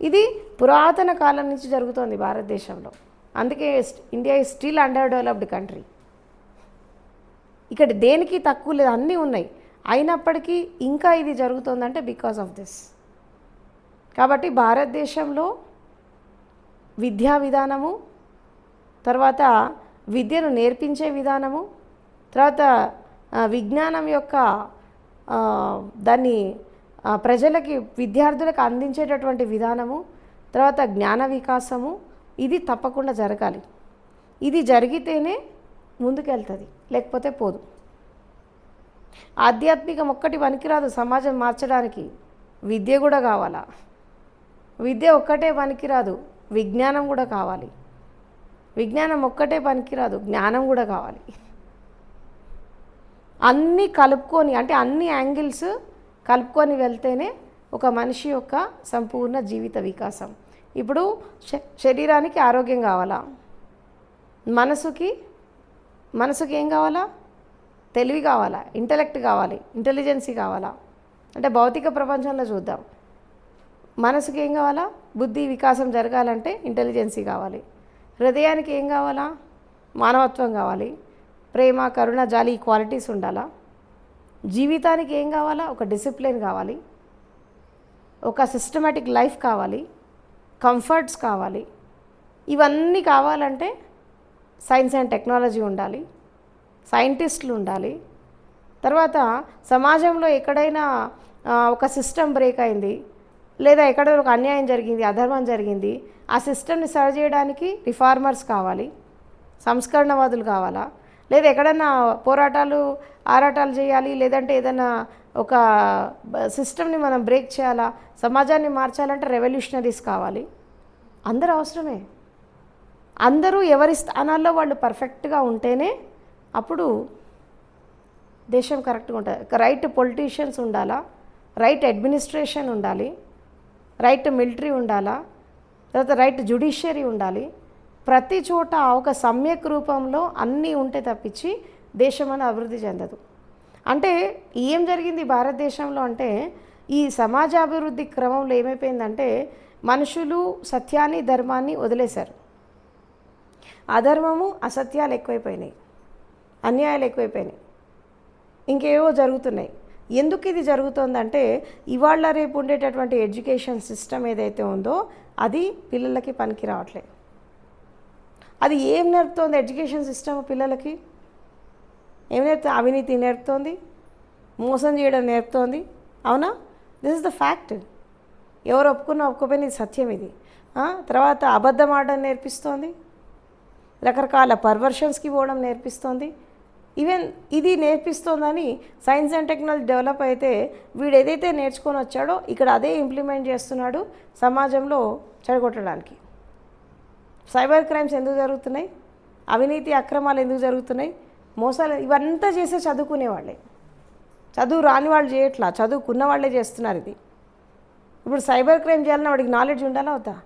ఇది పురాతన కాలం నుంచి జరుగుతోంది భారతదేశంలో. అందుకే India is still under developed country. ఇక్కడ దేనికి తక్కువ లేదు, అన్నీ ఉన్నాయి. అయినప్పటికీ ఇంకా ఇది జరుగుతుందంటే బికాస్ ఆఫ్ దిస్. కాబట్టి భారతదేశంలో విద్యా విధానము, తర్వాత విద్యను నేర్పించే విధానము, తర్వాత విజ్ఞానం యొక్క దాన్ని ప్రజలకి విద్యార్థులకు అందించేటటువంటి విధానము, తర్వాత జ్ఞాన వికాసము, ఇది తప్పకుండా జరగాలి. ఇది జరిగితేనే ముందుకెళ్తుంది, లేకపోతే పోదు. ఆధ్యాత్మికం ఒక్కటి పనికిరాదు సమాజం మార్చడానికి, విద్య కూడా కావాలా. విద్య ఒక్కటే పనికిరాదు, విజ్ఞానం కూడా కావాలి. విజ్ఞానం ఒక్కటే పనికిరాదు, జ్ఞానం కూడా కావాలి. అన్నీ కలుపుకొని, అంటే అన్ని యాంగిల్స్ కలుపుకొని వెళ్తేనే ఒక మనిషి యొక్క సంపూర్ణ జీవిత వికాసం. ఇప్పుడు శరీరానికి ఆరోగ్యం కావాలా, మనసుకి ఏం కావాలా? తెలివి కావాలా, ఇంటెలెక్ట్ కావాలి, ఇంటెలిజెన్సీ కావాలా. అంటే భౌతిక ప్రపంచంలో చూద్దాం, మనసుకి ఏం కావాలా? బుద్ధి వికాసం జరగాలంటే ఇంటెలిజెన్సీ కావాలి. హృదయానికి ఏం కావాలా? మానవత్వం కావాలి, ప్రేమ, కరుణ, జాలి, ఈ క్వాలిటీస్ ఉండాలా. జీవితానికి ఏం కావాలా? ఒక డిసిప్లిన్ కావాలి, ఒక సిస్టమేటిక్ లైఫ్ కావాలి, కంఫర్ట్స్ కావాలి. ఇవన్నీ కావాలంటే సైన్స్ అండ్ టెక్నాలజీ ఉండాలి, సైంటిస్టులు ఉండాలి. తర్వాత సమాజంలో ఎక్కడైనా ఒక సిస్టమ్ బ్రేక్ అయింది, లేదా ఎక్కడ ఒక అన్యాయం జరిగింది, అధర్మం జరిగింది, ఆ సిస్టమ్ని సరి చేయడానికి రిఫార్మర్స్ కావాలి, సంస్కరణవాదులు కావాలా. లేదా ఎక్కడన్నా ఆరాటాలు చేయాలి, లేదంటే ఏదైనా ఒక సిస్టమ్ని మనం బ్రేక్ చేయాలా, సమాజాన్ని మార్చాలంటే రెవల్యూషనరీస్ కావాలి. అందరూ అవసరమే. అందరూ ఎవరి స్థానాల్లో వాళ్ళు పర్ఫెక్ట్గా ఉంటేనే అప్పుడు దేశం కరెక్ట్గా ఉంటుంది. రైట్ పొలిటీషియన్స్ ఉండాలా, రైట్ అడ్మినిస్ట్రేషన్ ఉండాలి, రైట్ మిలిటరీ ఉండాలా, తర్వాత రైట్ జ్యుడిషియరీ ఉండాలి. ప్రతి చోట ఒక సమ్యక్ రూపంలో అన్నీ ఉంటే తప్పించి దేశం అనేది అభివృద్ధి చెందదు. అంటే ఏం జరిగింది భారతదేశంలో అంటే, ఈ సమాజాభివృద్ధి క్రమంలో ఏమైపోయిందంటే మనుషులు సత్యాన్ని, ధర్మాన్ని వదిలేశారు. అధర్మము, అసత్యాలు ఎక్కువైపోయినాయి, అన్యాయాలు ఎక్కువైపోయినాయి, ఇంకేవో జరుగుతున్నాయి. ఎందుకు ఇది జరుగుతుందంటే ఇవాళ రేపు ఉండేటటువంటి ఎడ్యుకేషన్ సిస్టమ్ ఏదైతే ఉందో అది పిల్లలకి పనికి రావట్లేదు. అది ఏం నేర్పుతోంది ఎడ్యుకేషన్ సిస్టమ్ పిల్లలకి? ఏం నేర్పుతుంది? అవినీతి నేర్పుతోంది, మోసం చేయడం నేర్పుతోంది. అవునా? This is the fact. ఎవరు ఒప్పుకోపోయిన ఇది సత్యం. ఇది తర్వాత అబద్ధం ఆడడం నేర్పిస్తోంది, రకరకాల పర్వర్షన్స్కి పోవడం నేర్పిస్తోంది. ఈవెన్ ఇది నేర్పిస్తోందని సైన్స్ అండ్ టెక్నాలజీ డెవలప్ అయితే వీడు ఏదైతే నేర్చుకొని వచ్చాడో ఇక్కడ అదే ఇంప్లిమెంట్ చేస్తున్నాడు సమాజంలో చెడగొట్టడానికి. సైబర్ క్రైమ్స్ ఎందుకు జరుగుతున్నాయి? అవినీతి అక్రమాలు ఎందుకు జరుగుతున్నాయి? మోసాలు ఇవంతా చేసే చదువుకునేవాళ్ళే. చదువు రాని వాళ్ళు చేయట్లా, చదువుకున్న వాళ్ళే చేస్తున్నారు ఇది. ఇప్పుడు సైబర్ క్రైమ్ చేయాలన్నా వాడికి నాలెడ్జ్ ఉండాలా వద్దా?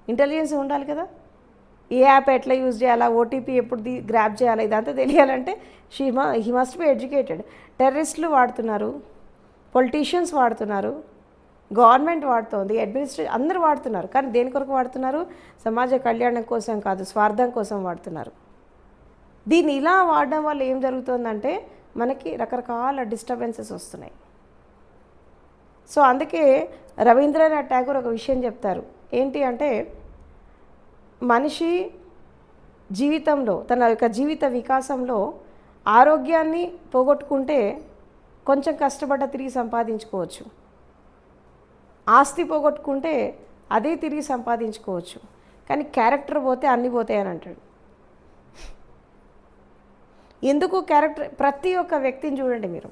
ఇంటెలిజెన్స్ ఉండాలి కదా. ఏ యాప్ ఎట్లా యూజ్ చేయాలా, ఓటీపీ ఎప్పుడు గ్రాప్ చేయాలా, ఇదంతా తెలియాలంటే హీ మస్ట్ బి ఎడ్యుకేటెడ్. టెర్రరిస్టులు వాడుతున్నారు, పొలిటీషియన్స్ వాడుతున్నారు, గవర్నమెంట్ వాడుతోంది, అడ్మినిస్ట్రేషన్ అందరూ వాడుతున్నారు. కానీ దేని కొరకు వాడుతున్నారు? సమాజ కళ్యాణం కోసం కాదు, స్వార్థం కోసం వాడుతున్నారు. దీన్ని ఇలా వాడడం వల్ల ఏం జరుగుతుందంటే మనకి రకరకాల డిస్టర్బెన్సెస్ వస్తున్నాయి. సో అందుకే రవీంద్రనాథ్ ఠాగూర్ ఒక విషయం చెప్తారు. ఏంటి అంటే మనిషి జీవితంలో తన యొక్క జీవిత వికాసంలో ఆరోగ్యాన్ని పోగొట్టుకుంటే కొంచెం కష్టపడ్డ తిరిగి సంపాదించుకోవచ్చు, ఆస్తి పోగొట్టుకుంటే అదే తిరిగి సంపాదించుకోవచ్చు, కానీ క్యారెక్టర్ పోతే అన్నీ పోతాయని అంటాడు. ఎందుకు క్యారెక్టర్? ప్రతి ఒక్క వ్యక్తిని చూడండి మీరు,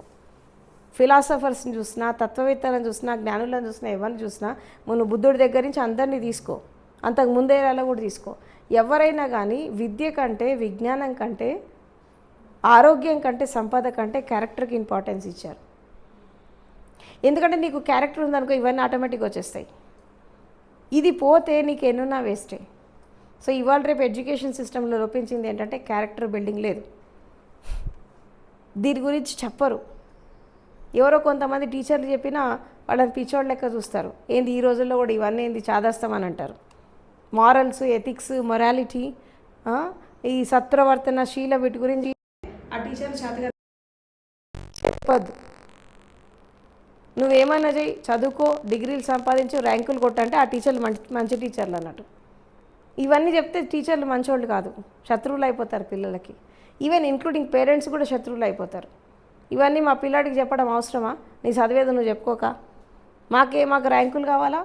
ఫిలాసఫర్స్ని చూసినా, తత్వవేత్తలను చూసినా, జ్ఞానులను చూసినా, ఎవరిని చూసినా, మనం బుద్ధుడి దగ్గర నుంచి అందరినీ తీసుకో, అంతకు ముందేరాలో కూడా తీసుకో, ఎవరైనా కానీ విద్య కంటే, విజ్ఞానం కంటే ఆరోగ్యం కంటే సంపద కంటే క్యారెక్టర్కి ఇంపార్టెన్స్ ఇచ్చారు. ఎందుకంటే నీకు క్యారెక్టర్ ఉందనుకో ఇవన్నీ ఆటోమేటిక్గా వచ్చేస్తాయి. ఇది పోతే నీకు ఎన్నున్నా వేస్టే. సో ఇవాళ రేపు ఎడ్యుకేషన్ సిస్టంలో లోపించింది ఏంటంటే క్యారెక్టర్ బిల్డింగ్ లేదు. దీని గురించి చెప్పరు. ఎవరో కొంతమంది టీచర్లు చెప్పినా వాళ్ళని పిచ్చోళ్ళ లెక్క చూస్తారు. ఏంది ఈ రోజుల్లో కూడా ఇవన్నీ ఏంది చాదాస్తామని అంటారు. మారల్స్, ఎథిక్స్, మొరాలిటీ, ఈ సత్ప్రవర్తనశీల వీటి గురించి ఆ టీచర్లు చేతగా చెప్పద్దు. నువ్వేమన్నా చెయ్యి, చదువుకో, డిగ్రీలు సంపాదించు, ర్యాంకులు కొట్టంటే ఆ టీచర్లు మంచి టీచర్లు అన్నట్టు. ఇవన్నీ చెప్తే టీచర్లు మంచోళ్ళు కాదు, శత్రువులు అయిపోతారు పిల్లలకి. ఈవెన్ ఇంక్లూడింగ్ పేరెంట్స్ కూడా శత్రువులు అయిపోతారు. ఇవన్నీ మా పిల్లాడికి చెప్పడం అవసరమా? నీ చదివేది నువ్వు చెప్పుకోక మాకు ర్యాంకులు కావాలా,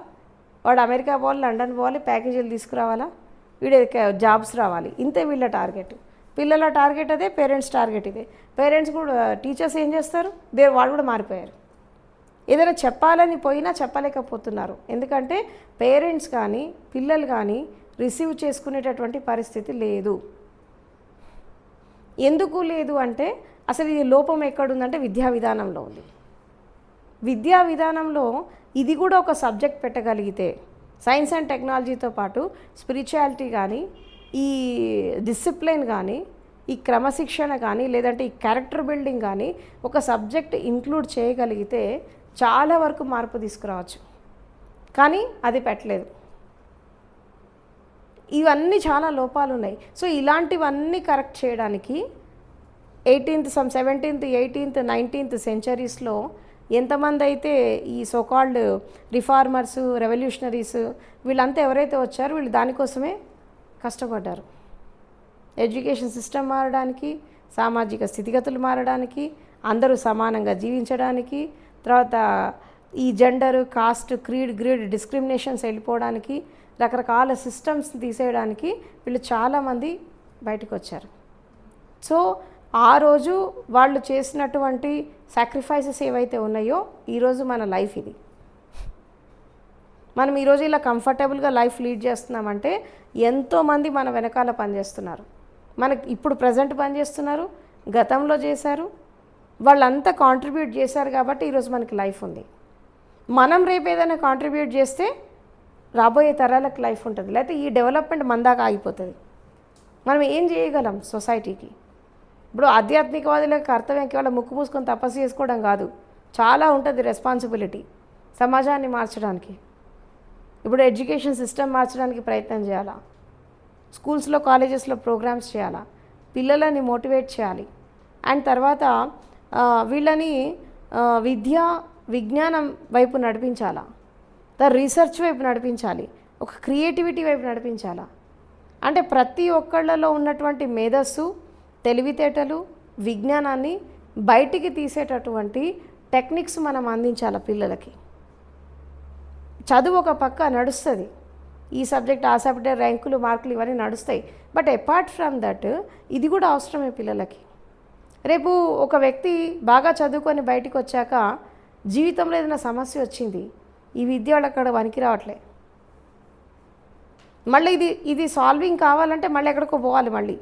వాడు అమెరికా పోవాలి, లండన్ పోవాలి, ప్యాకేజీలు తీసుకురావాలా, వీడి జాబ్స్ రావాలి, ఇంతే వీళ్ళ టార్గెట్. పిల్లల టార్గెట్ అదే, పేరెంట్స్ టార్గెట్ ఇదే. పేరెంట్స్ కూడా, టీచర్స్ ఏం చేస్తారు, వాళ్ళు కూడా మారిపోయారు. ఏదైనా చెప్పాలని పోయినా చెప్పలేకపోతున్నారు. ఎందుకంటే పేరెంట్స్ కానీ పిల్లలు కానీ రిసీవ్ చేసుకునేటటువంటి పరిస్థితి లేదు. ఎందుకు లేదు అంటే అసలు ఈ లోపం ఎక్కడుందంటే విద్యా విధానంలో ఉంది. విద్యా విధానంలో ఇది కూడా ఒక సబ్జెక్ట్ పెట్టగలిగితే సైన్స్ అండ్ టెక్నాలజీతో పాటు స్పిరిచువాలిటీ కానీ, ఈ డిసిప్లిన్ కానీ, ఈ క్రమశిక్షణ కానీ, లేదంటే ఈ క్యారెక్టర్ బిల్డింగ్ కానీ ఒక సబ్జెక్ట్ ఇంక్లూడ్ చేయగలిగితే చాలా వరకు మార్పు తీసుకురావచ్చు. కానీ అది పెట్టలేదు. ఇవన్నీ చాలా లోపాలు ఉన్నాయి. సో ఇలాంటివన్నీ కరెక్ట్ చేయడానికి 17th, 18th, 19th సెంచరీస్లో ఎంతమంది అయితే ఈ సోకాల్డ్ రిఫార్మర్స్, రెవల్యూషనరీస్ వీళ్ళంతా ఎవరైతే వచ్చారో వీళ్ళు దానికోసమే కష్టపడ్డారు. ఎడ్యుకేషన్ సిస్టమ్ మారడానికి, సామాజిక స్థితిగతులు మారడానికి, అందరూ సమానంగా జీవించడానికి, తర్వాత ఈ జెండర్, కాస్ట్, గ్రీడ్ డిస్క్రిమినేషన్స్ వెళ్ళిపోవడానికి, రకరకాల సిస్టమ్స్ తీసేయడానికి వీళ్ళు చాలామంది బయటకు వచ్చారు. సో ఆ రోజు వాళ్ళు చేసినటువంటి సాక్రిఫైసెస్ ఏవైతే ఉన్నాయో ఈరోజు మన లైఫ్ ఇది. మనం ఈరోజు ఇలా కంఫర్టబుల్గా లైఫ్ లీడ్ చేస్తున్నామంటే ఎంతోమంది మన వెనకాల పనిచేస్తున్నారు. మనకి ఇప్పుడు ప్రజెంట్ పనిచేస్తున్నారు, గతంలో చేశారు, వాళ్ళంతా కాంట్రిబ్యూట్ చేశారు కాబట్టి ఈరోజు మనకి లైఫ్ ఉంది. మనం రేపు ఏదైనా కాంట్రిబ్యూట్ చేస్తే రాబోయే తరాలకు లైఫ్ ఉంటుంది. లేకపోతే ఈ డెవలప్మెంట్ మందాక ఆగిపోతుంది. మనం ఏం చేయగలం సొసైటీకి? ఇప్పుడు ఆధ్యాత్మికవాదులకు కర్తవ్యం కేవలం ముక్కు మూసుకొని తపస్సు చేసుకోవడం కాదు, చాలా ఉంటుంది రెస్పాన్సిబిలిటీ సమాజాన్ని మార్చడానికి. ఇప్పుడు ఎడ్యుకేషన్ సిస్టమ్ మార్చడానికి ప్రయత్నం చేయాలా, స్కూల్స్లో కాలేజెస్లో ప్రోగ్రామ్స్ చేయాలా, పిల్లలని మోటివేట్ చేయాలి, అండ్ తర్వాత వీళ్ళని విద్య విజ్ఞానం వైపు నడిపించాలా, రీసెర్చ్ వైపు నడిపించాలి, ఒక క్రియేటివిటీ వైపు నడిపించాలా. అంటే ప్రతి ఒక్కళ్ళలో ఉన్నటువంటి మేధస్సు, తెలివితేటలు, విజ్ఞానాన్ని బయటికి తీసేటటువంటి టెక్నిక్స్ మనం అందించాలి పిల్లలకి. చదువు ఒక పక్క నడుస్తుంది, ఈ సబ్జెక్ట్ ఆ సబ్జెక్ట్ ర్యాంకులు, మార్కులు ఇవన్నీ నడుస్తాయి. బట్ అపార్ట్ ఫ్రమ్ దట్ ఇది కూడా అవసరమే పిల్లలకి. రేపు ఒక వ్యక్తి బాగా చదువుకొని బయటికి వచ్చాక జీవితంలో ఏదైనా సమస్య వచ్చింది, ఈ విద్య వాళ్ళకి అక్కడ పనికి రావట్లే. మళ్ళీ ఇది సాల్వింగ్ కావాలంటే మళ్ళీ ఎక్కడికో పోవాలి మళ్ళీ.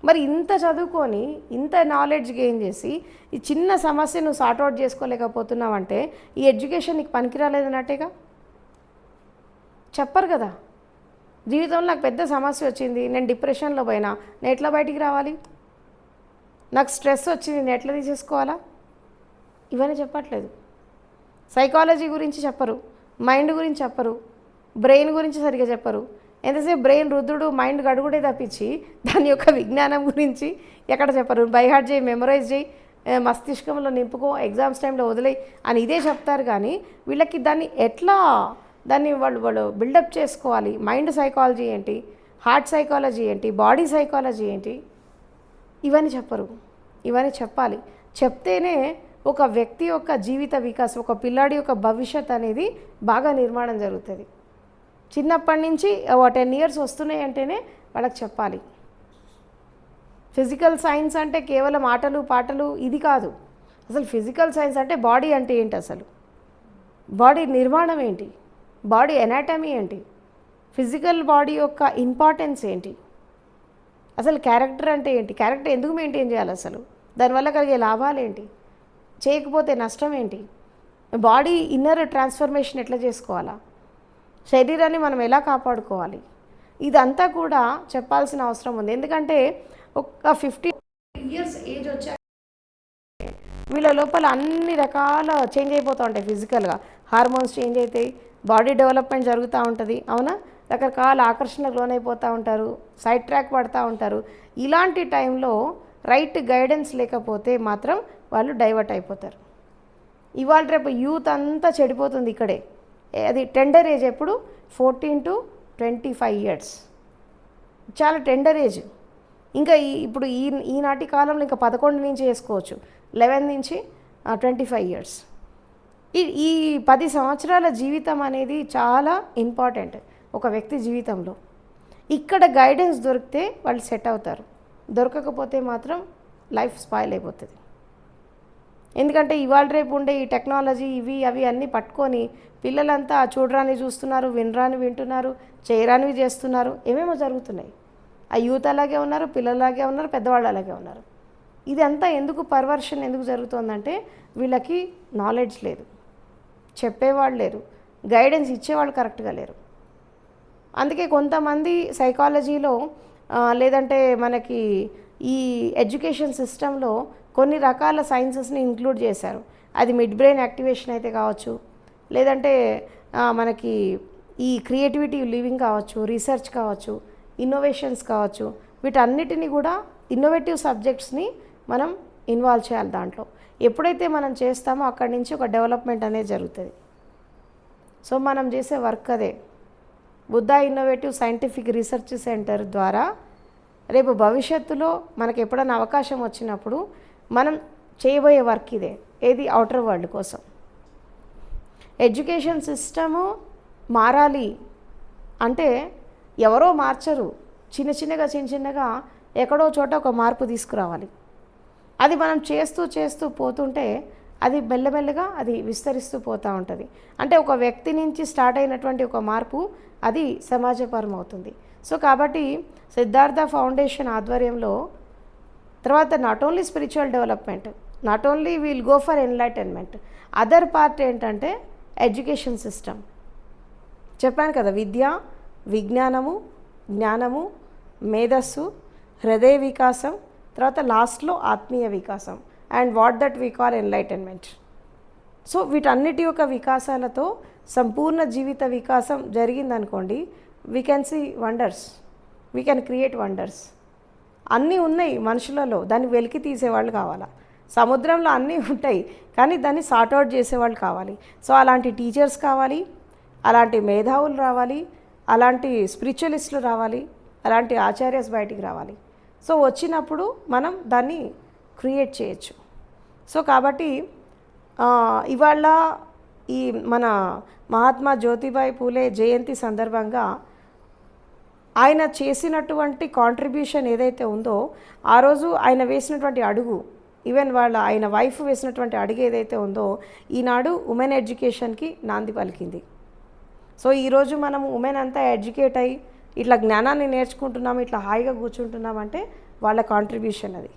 మరి ఇంత చదువుకొని ఇంత నాలెడ్జ్ గెయిన్ చేసి ఈ చిన్న సమస్య నువ్వు సార్ట్అవుట్ చేసుకోలేకపోతున్నావంటే ఈ ఎడ్యుకేషన్ నీకు పనికిరాలేదన్నట్టేగా. చెప్పరు కదా, జీవితంలో నాకు పెద్ద సమస్య వచ్చింది, నేను డిప్రెషన్లో పోయినా, నేను ఎట్లా బయటికి రావాలి, నాకు స్ట్రెస్ వచ్చింది, నేను ఎట్లా తీసేసుకోవాలా, ఇవన్నీ చెప్పట్లేదు. సైకాలజీ గురించి చెప్పరు, మైండ్ గురించి చెప్పరు, బ్రెయిన్ గురించి సరిగ్గా చెప్పరు. ఎంతసేపు బ్రెయిన్ రుద్దుడు, మైండ్ గడుగుడే తప్పించి దాని యొక్క విజ్ఞానం గురించి ఎక్కడ చెప్పరు. బైహార్ట్ చేయి, మెమరైజ్ చేయి, మస్తిష్కంలో నింపుకో, ఎగ్జామ్స్ టైంలో వదిలేయి అని ఇదే చెప్తారు. కానీ వీళ్ళకి దాన్ని వాళ్ళు బిల్డప్ చేసుకోవాలి. మైండ్ సైకాలజీ ఏంటి, హార్ట్ సైకాలజీ ఏంటి, బాడీ సైకాలజీ ఏంటి, ఇవన్నీ చెప్పరు. ఇవన్నీ చెప్పాలి. చెప్తేనే ఒక వ్యక్తి యొక్క జీవిత వికాసం, ఒక పిల్లాడి యొక్క భవిష్యత్ అనేది బాగా నిర్మాణం జరుగుతుంది. చిన్నప్పటి నుంచి 10 years వస్తున్నాయి అంటేనే వాళ్ళకి చెప్పాలి. ఫిజికల్ సైన్స్ అంటే కేవలం ఆటలు పాటలు ఇది కాదు. అసలు ఫిజికల్ సైన్స్ అంటే బాడీ అంటే ఏంటి, అసలు బాడీ నిర్మాణం ఏంటి, బాడీ ఎనాటమీ ఏంటి, ఫిజికల్ బాడీ యొక్క ఇంపార్టెన్స్ ఏంటి, అసలు క్యారెక్టర్ అంటే ఏంటి, క్యారెక్టర్ ఎందుకు మెయింటైన్ చేయాలి, అసలు దానివల్ల కలిగే లాభాలు ఏంటి, చేయకపోతే నష్టం ఏంటి, బాడీ ఇన్నర్ ట్రాన్స్ఫర్మేషన్ ఎట్లా చేసుకోవాలా, శరీరాన్ని మనం ఎలా కాపాడుకోవాలి, ఇదంతా కూడా చెప్పాల్సిన అవసరం ఉంది. ఎందుకంటే ఒక 50 years ఏజ్ వచ్చాక వీళ్ళ లోపల అన్ని రకాల చేంజ్ అయిపోతూ ఉంటాయి. ఫిజికల్గా హార్మోన్స్ చేంజ్ అవుతాయి, బాడీ డెవలప్మెంట్ జరుగుతూ ఉంటుంది, అవునా, రకరకాల ఆకర్షణకు లోనైపోతూ ఉంటారు, సైడ్ ట్రాక్ పడుతూ ఉంటారు. ఇలాంటి టైంలో రైట్ గైడెన్స్ లేకపోతే మాత్రం వాళ్ళు డైవర్ట్ అయిపోతారు. ఇవాళ రేపు యూత్ అంతా చెడిపోతుంది ఇక్కడే. అది టెండర్ ఏజ్ ఎప్పుడు 14 to 25 years, చాలా టెండర్ ఏజ్. ఇంకా ఇప్పుడు ఈనాటి కాలంలో ఇంకా 11 నుంచి చేసుకోవచ్చు, 11 నుంచి 25 years. ఈ 10 సంవత్సరాల జీవితం అనేది చాలా ఇంపార్టెంట్ ఒక వ్యక్తి జీవితంలో. ఇక్కడ గైడెన్స్ దొరికితే వాళ్ళు సెట్ అవుతారు, దొరకకపోతే మాత్రం లైఫ్ స్పాయిల్ అయిపోతుంది. ఎందుకంటే ఇవాళ రేపు ఉండే ఈ టెక్నాలజీ ఇవి అవి అన్నీ పట్టుకొని పిల్లలంతా చూడరాని చూస్తున్నారు, వినరాని వింటున్నారు, చేయరానివి చేస్తున్నారు, ఏమేమో జరుగుతున్నాయి. ఆ యూత్ అలాగే ఉన్నారు, పిల్లలాగే ఉన్నారు, పెద్దవాళ్ళు అలాగే ఉన్నారు. ఇది అంతా ఎందుకు పర్వర్షన్ ఎందుకు జరుగుతుందంటే వీళ్ళకి నాలెడ్జ్ లేదు, చెప్పేవాళ్ళు లేరు, గైడెన్స్ ఇచ్చేవాళ్ళు కరెక్ట్గా లేరు. అందుకే కొంతమంది సైకాలజీలో లేదంటే మనకి ఈ ఎడ్యుకేషన్ సిస్టంలో కొన్ని రకాల సైన్సెస్ని ఇంక్లూడ్ చేశారు. అది మిడ్ బ్రెయిన్ యాక్టివేషన్ అయితే కావచ్చు, లేదంటే మనకి ఈ క్రియేటివిటీ లివింగ్ కావచ్చు, రీసెర్చ్ కావచ్చు, ఇన్నోవేషన్స్ కావచ్చు, వీటన్నిటిని కూడా ఇన్నోవేటివ్ సబ్జెక్ట్స్ని మనం ఇన్వాల్వ్ చేయాలి దాంట్లో. ఎప్పుడైతే మనం చేస్తామో అక్కడి నుంచి ఒక డెవలప్మెంట్ అనేది జరుగుతుంది. సో మనం చేసే వర్క్ అదే. Buddha innovative scientific research centre ద్వారా రేపు భవిష్యత్తులో మనకు ఎప్పుడైనా అవకాశం వచ్చినప్పుడు మనం చేయబోయే వర్క్ ఇదే. ఏది, అవుటర్ వరల్డ్ కోసం. ఎడ్యుకేషన్ సిస్టము మారాలి అంటే ఎవరో మార్చరు, చిన్న చిన్నగా ఎక్కడో చోట ఒక మార్పు తీసుకురావాలి. అది మనం చేస్తూ చేస్తూ పోతుంటే అది మెల్లమెల్లగా అది విస్తరిస్తూ పోతూ ఉంటుంది. అంటే ఒక వ్యక్తి నుంచి స్టార్ట్ అయినటువంటి ఒక మార్పు అది సమాజపరం అవుతుంది. సో కాబట్టి సిద్ధార్థ ఫౌండేషన్ ఆధ్వర్యంలో తర్వాత not only spiritual development, not only we'll go for enlightenment, other part ఏంటంటే ఎడ్యుకేషన్ సిస్టమ్. చెప్పాను కదా, విద్య, విజ్ఞానము, జ్ఞానము, మేధస్సు, హృదయ వికాసం, తర్వాత లాస్ట్లో ఆత్మీయ వికాసం, and what that we call enlightenment. So వీటన్నిటి యొక్క వికాసాలతో సంపూర్ణ జీవిత వికాసం జరిగిందనుకోండి, we can see wonders, we can create wonders. అన్నీ ఉన్నాయి మనుషులలో, దాన్ని వెలికి తీసేవాళ్ళు కావాలా. సముద్రంలో అన్నీ ఉంటాయి కానీ దాన్ని సార్ట్అవుట్ చేసేవాళ్ళు కావాలి. సో అలాంటి టీచర్స్ కావాలి, అలాంటి మేధావులు రావాలి, అలాంటి స్పిరిచువలిస్టులు రావాలి, అలాంటి ఆచార్యస్ బయటికి రావాలి. సో వచ్చినప్పుడు మనం దాన్ని క్రియేట్ చేయొచ్చు. సో కాబట్టి ఇవాళ ఈ మన మహాత్మా జ్యోతిబాయి పూలే జయంతి సందర్భంగా ఆయన చేసినటువంటి కాంట్రిబ్యూషన్ ఏదైతే ఉందో, ఆ రోజు ఆయన వేసినటువంటి అడుగు, ఈవెన్ ఆయన వైఫ్ వేసినటువంటి అడుగు ఏదైతే ఉందో, ఈనాడు ఉమెన్ ఎడ్యుకేషన్కి నాంది పలికింది. సో ఈరోజు మనము ఉమెన్ అంతా ఎడ్యుకేట్ అయ్యి ఇట్లా జ్ఞానాన్ని నేర్చుకుంటున్నాము, ఇట్లా హాయిగా కూర్చుంటున్నామంటే వాళ్ళ కాంట్రిబ్యూషన్ అది.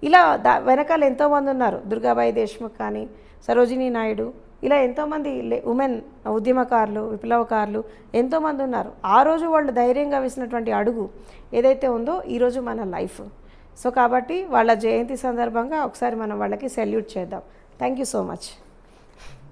ఇలా వెనకాల ఎంతోమంది ఉన్నారు, దుర్గాబాయి దేశ్ముఖ్ కానీ, సరోజినీ నాయుడు, ఇలా ఎంతోమంది ఉమెన్ ఉద్యమకారులు, విప్లవకారులు ఎంతోమంది ఉన్నారు. ఆ రోజు వాళ్ళు ధైర్యంగా వేసినటువంటి అడుగు ఏదైతే ఉందో ఈరోజు మన లైఫ్. సో కాబట్టి వాళ్ళ జయంతి సందర్భంగా ఒకసారి మనం వాళ్ళకి సెల్యూట్ చేద్దాం. Thank you so much.